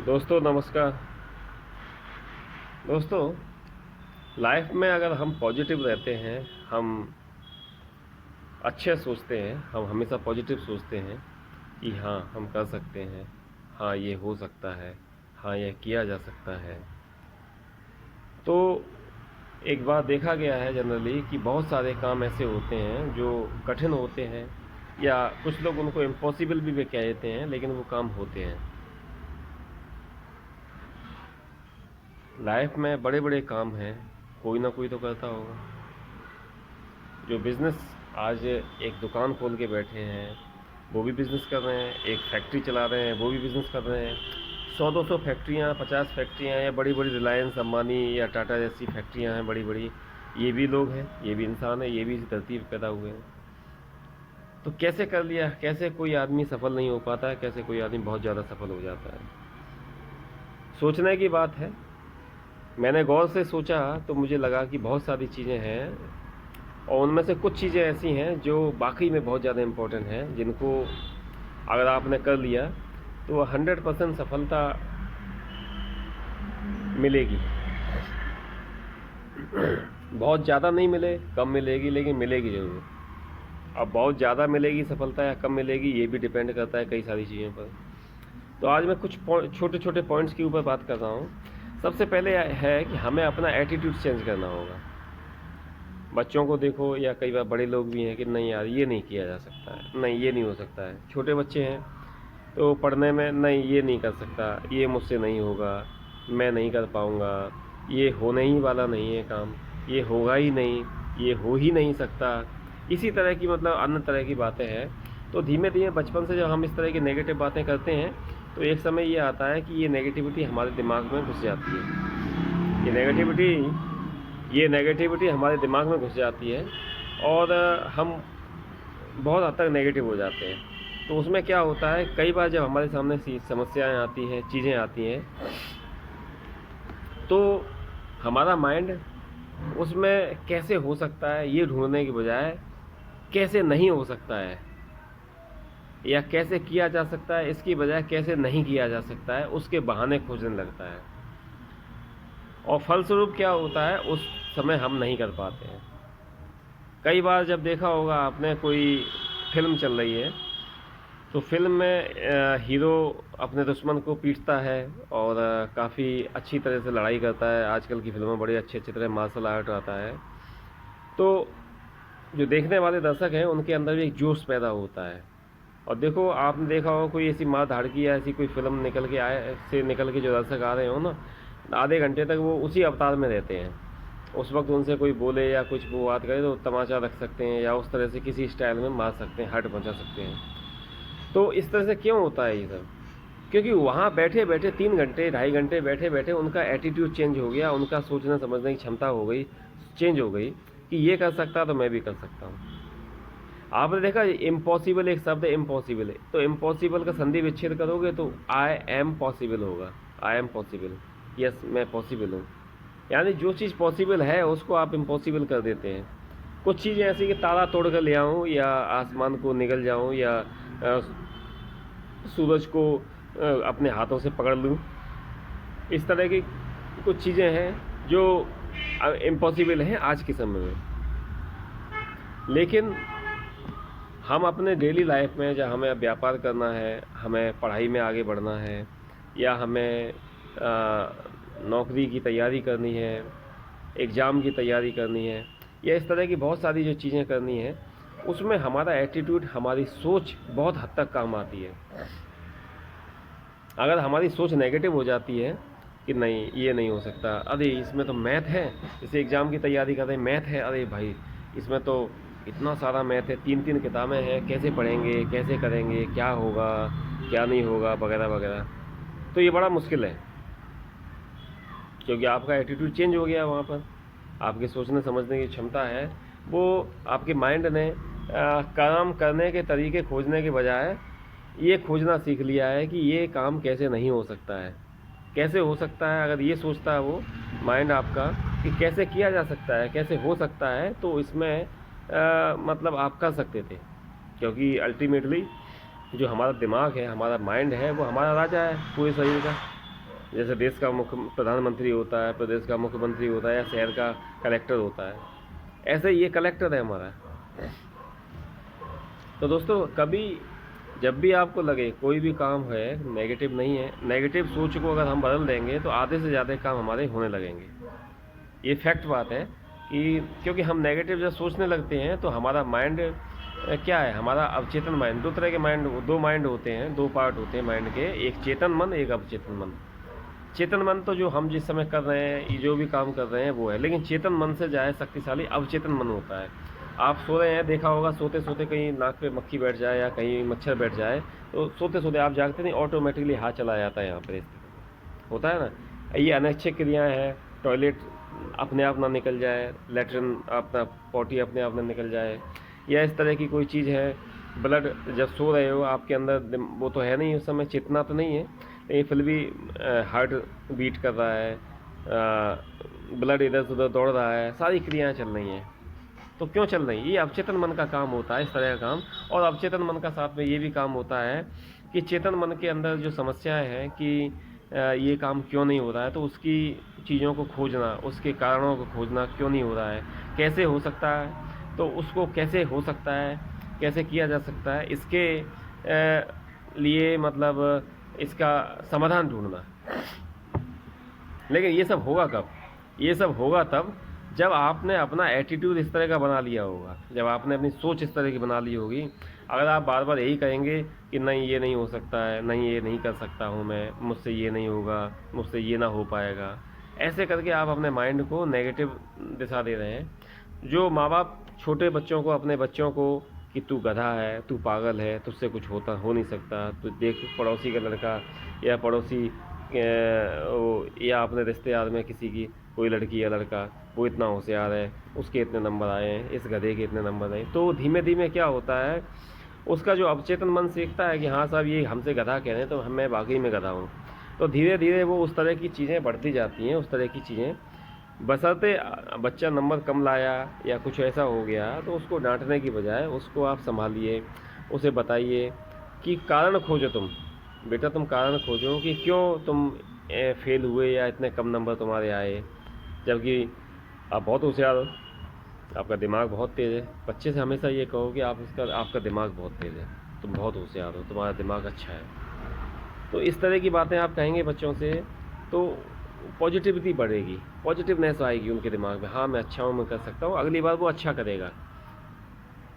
दोस्तों नमस्कार। दोस्तों, लाइफ में अगर हम पॉजिटिव रहते हैं, हम अच्छे सोचते हैं, हम हमेशा पॉजिटिव सोचते हैं कि हाँ हम कर सकते हैं, हाँ ये हो सकता है, हाँ यह किया जा सकता है। तो एक बार देखा गया है जनरली कि बहुत सारे काम ऐसे होते हैं जो कठिन होते हैं, या कुछ लोग उनको इम्पॉसिबल भी वे कह देते हैं, लेकिन वो काम होते हैं। लाइफ में बड़े बड़े काम हैं, कोई ना कोई तो करता होगा। जो बिज़नेस आज एक दुकान खोल के बैठे हैं वो भी बिज़नेस कर रहे हैं, एक फैक्ट्री चला रहे हैं वो भी बिज़नेस कर रहे हैं। 100-200 फैक्ट्रियाँ, 50 फैक्ट्रियाँ, या बड़ी बड़ी रिलायंस अंबानी या टाटा जैसी फैक्ट्रियाँ हैं बड़ी बड़ी, ये भी लोग हैं, ये भी इंसान है, ये भी इस धरती पर पैदा हुए हैं। तो कैसे कर लिया, कैसे कोई आदमी सफल नहीं हो पाता है, कैसे कोई आदमी बहुत ज़्यादा सफल हो जाता है, सोचने की बात है। मैंने गौर से सोचा तो मुझे लगा कि बहुत सारी चीज़ें हैं, और उनमें से कुछ चीज़ें ऐसी हैं जो वाकई में बहुत ज़्यादा इम्पोर्टेंट हैं, जिनको अगर आपने कर लिया तो 100% सफलता मिलेगी। बहुत ज़्यादा नहीं मिले, कम मिलेगी, लेकिन मिलेगी ज़रूर। अब बहुत ज़्यादा मिलेगी सफलता या कम मिलेगी, ये भी डिपेंड करता है कई सारी चीज़ों पर। तो आज मैं कुछ छोटे छोटे पॉइंट्स के ऊपर बात कर रहा हूँ। सबसे पहले है कि हमें अपना एटीट्यूड चेंज करना होगा। बच्चों को देखो, या कई बार बड़े लोग भी हैं कि नहीं यार ये नहीं किया जा सकता है, नहीं ये नहीं हो सकता है। छोटे बच्चे हैं तो पढ़ने में नहीं ये नहीं कर सकता, ये मुझसे नहीं होगा, मैं नहीं कर पाऊँगा, ये होने ही वाला नहीं है काम, ये होगा ही नहीं, ये हो ही नहीं सकता। इसी तरह की मतलब अन्य तरह की बातें हैं। तो धीमे धीमे बचपन से जब हम इस तरह की नेगेटिव बातें करते हैं तो एक समय ये आता है कि ये नेगेटिविटी हमारे दिमाग में घुस जाती है। ये नेगेटिविटी हमारे दिमाग में घुस जाती है, और हम बहुत हद तक नेगेटिव हो जाते हैं। तो उसमें क्या होता है, कई बार जब हमारे सामने समस्याएं आती हैं, चीज़ें आती हैं, तो हमारा माइंड उसमें कैसे हो सकता है ये ढूंढने की बजाय कैसे नहीं हो सकता है, या कैसे किया जा सकता है इसकी बजाय कैसे नहीं किया जा सकता है, उसके बहाने खोजने लगता है। और फलस्वरूप क्या होता है, उस समय हम नहीं कर पाते हैं। कई बार जब देखा होगा आपने, कोई फिल्म चल रही है तो फिल्म में हीरो अपने दुश्मन को पीटता है और काफ़ी अच्छी तरह से लड़ाई करता है। आजकल की फिल्मों बड़ी अच्छी अच्छी तरह मार्शल आर्ट आता है, तो जो देखने वाले दर्शक हैं उनके अंदर भी एक जोश पैदा होता है। और देखो, आपने देखा होगा कोई ऐसी मार धाड़ की या ऐसी कोई फिल्म निकल के जो दर्शक आ रहे हो ना, आधे घंटे तक वो उसी अवतार में रहते हैं। उस वक्त उनसे कोई बोले या कुछ वो बात करे तो तमाचा रख सकते हैं, या उस तरह से किसी स्टाइल में मार सकते हैं, हर्ट पहुंचा सकते हैं। तो इस तरह से क्यों होता है ये सब? क्योंकि वहाँ बैठे बैठे 3 घंटे 2.5 घंटे बैठे बैठे उनका एटीट्यूड चेंज हो गया, उनका सोचने समझने की क्षमता हो गई, चेंज हो गई कि ये कर सकता तो मैं भी कर सकता हूँ। आपने देखा इम्पॉसिबल, एक शब्द है इम्पॉसिबल है, तो इम्पॉसिबल का संधि विच्छेद करोगे तो आई एम पॉसिबल होगा। आई एम पॉसिबल, यस मैं पॉसिबल हूँ। यानी जो चीज़ पॉसिबल है उसको आप इम्पॉसिबल कर देते हैं। कुछ चीज़ें ऐसी कि तारा तोड़ कर ले आऊँ, या आसमान को निगल जाऊँ, या सूरज को अपने हाथों से पकड़ लूँ, इस तरह की कुछ चीज़ें हैं जो इम्पॉसिबल हैं आज के समय में। लेकिन हम अपने डेली लाइफ में जब हमें व्यापार करना है, हमें पढ़ाई में आगे बढ़ना है, या हमें नौकरी की तैयारी करनी है, एग्ज़ाम की तैयारी करनी है, या इस तरह की बहुत सारी जो चीज़ें करनी है, उसमें हमारा एटीट्यूड, हमारी सोच बहुत हद तक काम आती है। अगर हमारी सोच नेगेटिव हो जाती है कि नहीं ये नहीं हो सकता, अरे इसमें तो मैथ है, जैसे एग्ज़ाम की तैयारी कर रहे हैं, मैथ है, अरे भाई इसमें तो इतना सारा मैथ है, 3-3 किताबें हैं, कैसे पढ़ेंगे, कैसे करेंगे, क्या होगा क्या नहीं होगा, वगैरह वगैरह। तो ये बड़ा मुश्किल है, क्योंकि आपका एटीट्यूड चेंज हो गया। वहाँ पर आपके सोचने समझने की क्षमता है, वो आपके माइंड ने काम करने के तरीके खोजने के बजाय ये खोजना सीख लिया है कि ये काम कैसे नहीं हो सकता है, कैसे हो सकता है। अगर ये सोचता है वो माइंड आपका कि कैसे किया जा सकता है, कैसे हो सकता है, तो इसमें मतलब आप कर सकते थे। क्योंकि अल्टीमेटली जो हमारा दिमाग है, हमारा माइंड है, वो हमारा राजा है पूरे शरीर का। जैसे देश का प्रधानमंत्री होता है, प्रदेश का मुख्यमंत्री होता है, या शहर का कलेक्टर होता है, ऐसे ये कलेक्टर है हमारा। तो दोस्तों, कभी जब भी आपको लगे कोई भी काम है नेगेटिव नहीं है, नेगेटिव सोच को अगर हम बदल देंगे तो आधे से ज़्यादा काम हमारे होने लगेंगे। ये फैक्ट बात है कि क्योंकि हम नेगेटिव जब सोचने लगते हैं तो हमारा माइंड क्या है, हमारा अवचेतन माइंड, दो तरह के माइंड, दो माइंड होते हैं, दो पार्ट होते हैं माइंड के, एक चेतन मन, एक अवचेतन मन। चेतन मन तो जो हम जिस समय कर रहे हैं, ये जो भी काम कर रहे हैं वो है, लेकिन चेतन मन से ज़्यादा शक्तिशाली अवचेतन मन होता है। आप सो रहे हैं, देखा होगा सोते सोते कहीं नाक पे मक्खी बैठ जाए या कहीं मच्छर बैठ जाए, तो सोते सोते आप जागते नहीं, ऑटोमेटिकली हाथ चला जाता है यहाँ पर, होता है ना। ये अनैच्छिक क्रियाएँ हैं, टॉयलेट अपने आप ना निकल जाए, लेटरिन अपना पॉटी अपने आप ना निकल जाए, या इस तरह की कोई चीज़ है। ब्लड जब सो रहे हो आपके अंदर वो तो है नहीं, उस समय चेतना तो नहीं है, लेकिन फिर भी हार्ट बीट कर रहा है, ब्लड इधर से उधर दौड़ रहा है, सारी क्रियाएं चल रही हैं। तो क्यों चल रही है? ये अवचेतन मन का काम होता है, इस तरह का काम। और अवचेतन मन का साथ में ये भी काम होता है कि चेतन मन के अंदर जो समस्याएं हैं कि ये काम क्यों नहीं हो रहा है, तो उसकी चीज़ों को खोजना, उसके कारणों को खोजना, क्यों नहीं हो रहा है, कैसे हो सकता है, तो उसको कैसे हो सकता है, कैसे किया जा सकता है, इसके लिए मतलब इसका समाधान ढूंढना। लेकिन ये सब होगा कब? ये सब होगा तब जब आपने अपना एटीट्यूड इस तरह का बना लिया होगा, जब आपने अपनी सोच इस तरह की बना ली होगी। अगर आप बार बार यही कहेंगे कि नहीं ये नहीं हो सकता है, नहीं ये नहीं कर सकता हूँ मैं, मुझसे ये नहीं होगा, मुझसे ये ना हो पाएगा, ऐसे करके आप अपने माइंड को नेगेटिव दिशा दे रहे हैं। जो माँ बाप छोटे बच्चों को, अपने बच्चों को कि तू गधा है, तू पागल है, तुझसे कुछ हो नहीं सकता, तू देख पड़ोसी का लड़का या पड़ोसी या अपने रिश्तेदार में किसी की कोई लड़की या लड़का, वो इतना होशियार है, उसके इतने नंबर आए हैं, इस गधे के इतने नंबर आए। तो धीमे धीमे क्या होता है, उसका जो अवचेतन मन सीखता है कि हाँ साहब ये हमसे गधा कह रहे हैं, तो मैं वाकई में गधा हूँ। तो धीरे धीरे वो उस तरह की चीज़ें बढ़ती जाती हैं, उस तरह की चीज़ें। बशर्ते बच्चा नंबर कम लाया या कुछ ऐसा हो गया, तो उसको डांटने की बजाय उसको आप संभालिए, उसे बताइए कि कारण खोजो तुम, बेटा तुम कारण खोजो कि क्यों तुम फेल हुए या इतने कम नंबर तुम्हारे आए, जबकि आप बहुत होशियार हो, आपका दिमाग बहुत तेज़ है। बच्चे से हमेशा ये कहो कि आपका दिमाग बहुत तेज़ है, तुम बहुत होशियार हो, तुम्हारा दिमाग अच्छा है। तो इस तरह की बातें आप कहेंगे बच्चों से, तो पॉजिटिविटी बढ़ेगी, पॉजिटिवनेस आएगी उनके दिमाग में, हाँ मैं अच्छा हूँ, मैं कर सकता हूँ, अगली बार वो अच्छा करेगा।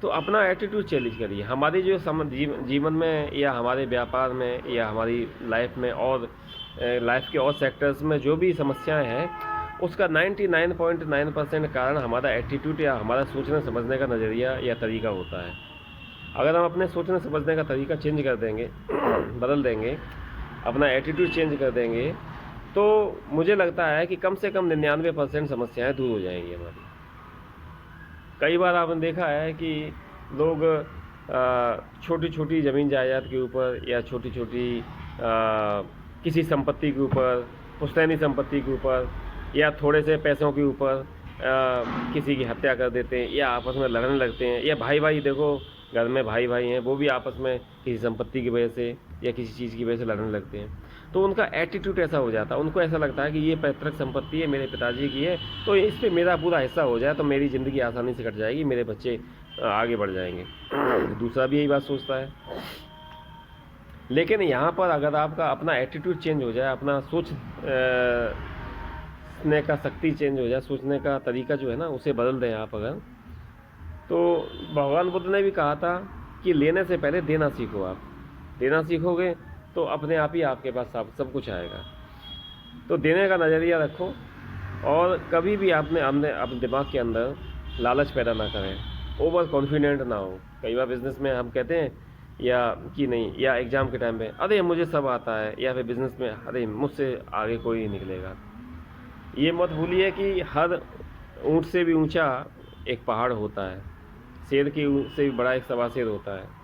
तो अपना एटीट्यूड चेंज करिए। हमारी जो जीवन में या हमारे व्यापार में या हमारी लाइफ में और लाइफ के और सेक्टर्स में जो भी समस्याएं हैं, उसका 99.9% कारण हमारा एटीट्यूड या हमारा सोचने समझने का नज़रिया या तरीका होता है। अगर हम अपने सोचने समझने का तरीका चेंज कर देंगे बदल देंगे, अपना एटीट्यूड चेंज कर देंगे, तो मुझे लगता है कि कम से कम 99% समस्याएं दूर हो जाएंगी हमारी। कई बार आपने देखा है कि लोग छोटी छोटी ज़मीन जायदाद के ऊपर या छोटी छोटी किसी संपत्ति के ऊपर, पुश्तैनी संपत्ति के ऊपर या थोड़े से पैसों के ऊपर किसी की हत्या कर देते हैं या आपस में लड़ने लगते हैं। या भाई भाई, देखो घर में भाई भाई हैं, वो भी आपस में किसी संपत्ति की वजह से या किसी चीज़ की वजह से लड़ने लगते हैं। तो उनका एटीट्यूड ऐसा हो जाता है, उनको ऐसा लगता है कि ये पैतृक संपत्ति है, मेरे पिताजी की है, तो इस पर मेरा पूरा हिस्सा हो जाए तो मेरी ज़िंदगी आसानी से कट जाएगी, मेरे बच्चे आगे बढ़ जाएंगे। दूसरा भी यही बात सोचता है। लेकिन यहाँ पर अगर आपका अपना एटीट्यूड चेंज हो जाए, अपना सोचने का शक्ति चेंज हो जाए, सोचने का तरीका जो है ना उसे बदल दें आप अगर, तो भगवान बुद्ध ने भी कहा था कि लेने से पहले देना सीखो। आप देना सीखोगे तो अपने आप ही आपके पास सब कुछ आएगा। तो देने का नज़रिया रखो और कभी भी आपने अपने दिमाग के अंदर लालच पैदा ना करें, ओवर कॉन्फिडेंट ना हो। कई बार बिज़नेस में हम कहते हैं या कि नहीं, या एग्ज़ाम के टाइम पे अरे मुझे सब आता है, या फिर बिज़नेस में अरे मुझसे आगे कोई नहीं निकलेगा। ये मत भूलिए कि हर ऊँट से भी ऊंचा एक पहाड़ होता है, शेर की से भी बड़ा एक सवा शेर होता है।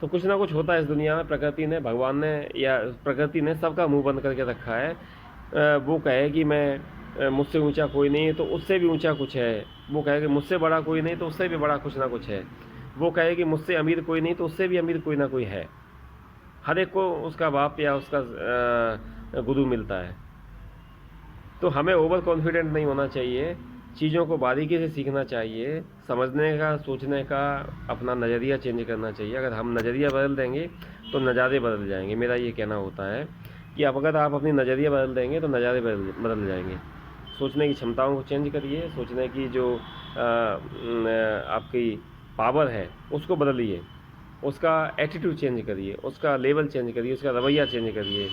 तो कुछ ना कुछ होता है इस दुनिया में। प्रकृति ने, भगवान ने या प्रकृति ने सबका मुंह बंद करके रखा है। वो कहे कि मैं मुझसे ऊंचा कोई नहीं है तो उससे भी ऊंचा कुछ है। वो कहे कि मुझसे बड़ा कोई नहीं तो उससे भी बड़ा कुछ ना कुछ है। वो कहे कि मुझसे अमीर कोई नहीं तो उससे भी अमीर कोई ना कोई है। हर एक को उसका बाप या उसका गुरु मिलता है। तो हमें ओवर कॉन्फिडेंट नहीं होना चाहिए, चीज़ों को बारीकी से सीखना चाहिए, समझने का, सोचने का अपना नज़रिया चेंज करना चाहिए। अगर हम नज़रिया बदल देंगे तो नज़ारे बदल जाएंगे। मेरा ये कहना होता है कि अब अगर आप अपनी नज़रिया बदल देंगे तो नज़ारे बदल जाएंगे। सोचने की क्षमताओं को चेंज करिए, सोचने की जो आपकी पावर है उसको बदलिए, उसका एटीट्यूड चेंज करिए, उसका लेवल चेंज करिए, उसका रवैया चेंज करिए।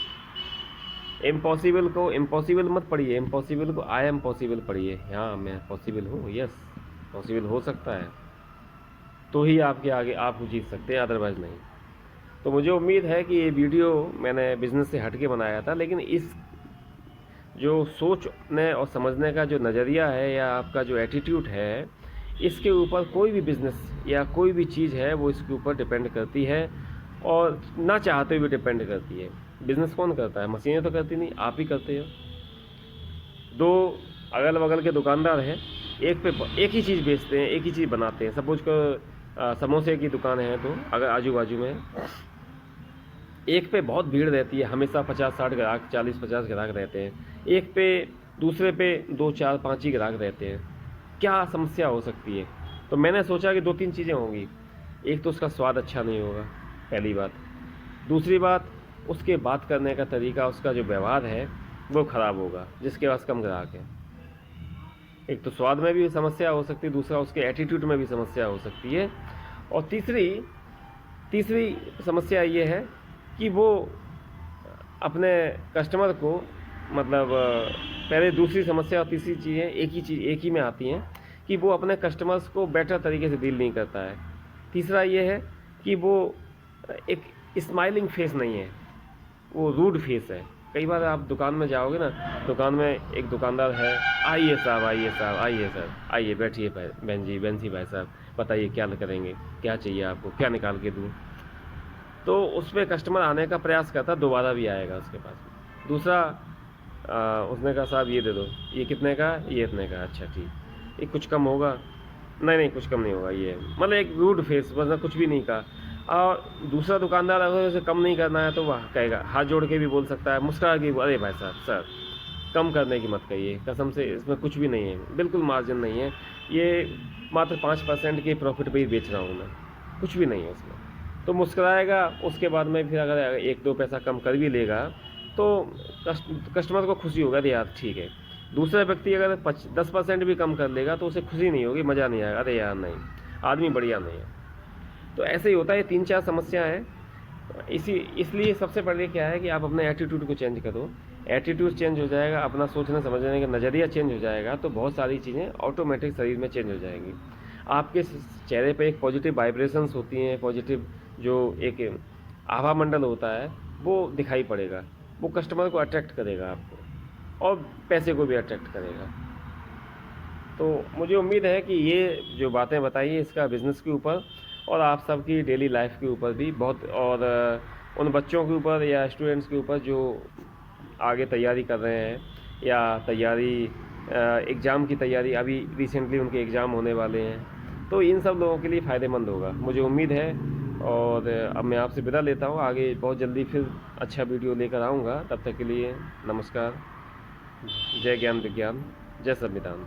इम्पॉसिबल को इम्पॉसिबल मत पढ़िए, इम्पॉसिबल को आई एम पॉसिबल पढ़िए। हाँ, मैं पॉसिबल हूँ, यस पॉसिबल हो सकता है, तो ही आपके आगे आप जीत सकते हैं, अदरवाइज़ नहीं। तो मुझे उम्मीद है कि ये वीडियो मैंने बिज़नेस से हट के बनाया था, लेकिन इस जो सोचने और समझने का जो नज़रिया है या आपका जो एटीट्यूड है, इसके ऊपर कोई भी बिज़नेस या कोई भी चीज़ है वो इसके ऊपर डिपेंड करती है, और ना चाहते हुए डिपेंड करती है। बिज़नेस कौन करता है? मशीनें तो करती नहीं, आप ही करते हो। दो अगल बगल के दुकानदार हैं, एक ही चीज़ बेचते हैं, एक ही चीज़ बनाते हैं। सपोज को समोसे की दुकान है, तो अगर आजू बाजू में एक पे बहुत भीड़ रहती है, हमेशा 50-60 ग्राहक, 40-50 ग्राहक रहते हैं, एक पे दूसरे पे 2-4-5 ही ग्राहक रहते हैं। क्या समस्या हो सकती है? तो मैंने सोचा कि 2-3 चीज़ें होंगी। एक तो उसका स्वाद अच्छा नहीं होगा, पहली बात। दूसरी बात, उसके बात करने का तरीका, उसका जो व्यवहार है वो ख़राब होगा, जिसके पास कम ग्राहक है। एक तो स्वाद में भी समस्या हो सकती है, दूसरा उसके एटीट्यूड में भी समस्या हो सकती है, और तीसरी तीसरी समस्या ये है कि वो अपने कस्टमर को, मतलब पहले दूसरी समस्या और तीसरी चीज़ें एक ही में आती हैं कि वो अपने कस्टमर्स को बेटर तरीके से डील नहीं करता है। तीसरा ये है कि वो एक स्माइलिंग फेस नहीं है, वो रूड फेस है। कई बार आप दुकान में जाओगे ना, दुकान में एक दुकानदार है, आइए साहब, आइए साहब, आइए सर, आइए बैठिए बहन जी भाई साहब, बताइए क्या करेंगे, क्या चाहिए आपको, क्या निकाल के दूँ। तो उस पर कस्टमर आने का प्रयास करता, दोबारा भी आएगा उसके पास। दूसरा उसने कहा साहब ये दे दो, ये कितने का, ये इतने का, अच्छा ठीक, ये कुछ कम होगा, नहीं नहीं कुछ कम नहीं होगा, ये मतलब एक रूड फेस, मतलब कुछ भी नहीं कहा। और दूसरा दुकानदार अगर उसे कम नहीं करना है तो वह कहेगा, हाथ जोड़ के भी बोल सकता है, मुस्कुरा के, अरे भाई साहब सर कम करने की मत कहिए, कसम से इसमें कुछ भी नहीं है, बिल्कुल मार्जिन नहीं है, ये मात्र 5% के प्रॉफिट पे ही बेच रहा हूँ मैं, कुछ भी नहीं है उसमें। तो मुस्कुराएगा, उसके बाद में फिर अगर 1-2 पैसा कम कर भी लेगा तो कस्टमर को खुशी होगा, अरे यार ठीक है। दूसरा व्यक्ति अगर 10% भी कम कर लेगा तो उसे खुशी नहीं होगी, मज़ा नहीं आएगा, अरे यार नहीं, आदमी बढ़िया नहीं है। तो ऐसे ही होता है, 3-4 समस्या हैं। इसलिए सबसे पहले क्या है कि आप अपने एटीट्यूड को चेंज करो। एटीट्यूड चेंज हो जाएगा, अपना सोचने समझने का नज़रिया चेंज हो जाएगा, तो बहुत सारी चीज़ें ऑटोमेटिक शरीर में चेंज हो जाएंगी। आपके चेहरे पे एक पॉजिटिव वाइब्रेशंस होती हैं, पॉजिटिव जो एक आभा मंडल होता है वो दिखाई पड़ेगा, वो कस्टमर को अट्रैक्ट करेगा आपको, और पैसे को भी अट्रैक्ट करेगा। तो मुझे उम्मीद है कि ये जो बातें बताई हैं इसका बिज़नेस के ऊपर और आप सबकी डेली लाइफ के ऊपर भी बहुत, और उन बच्चों के ऊपर या स्टूडेंट्स के ऊपर जो आगे तैयारी कर रहे हैं या एग्ज़ाम की तैयारी, अभी रिसेंटली उनके एग्ज़ाम होने वाले हैं, तो इन सब लोगों के लिए फ़ायदेमंद होगा, मुझे उम्मीद है। और अब मैं आपसे विदा लेता हूँ, आगे बहुत जल्दी फिर अच्छा वीडियो लेकर आऊँगा। तब तक के लिए नमस्कार, जय ज्ञान विज्ञान, जय संविधान।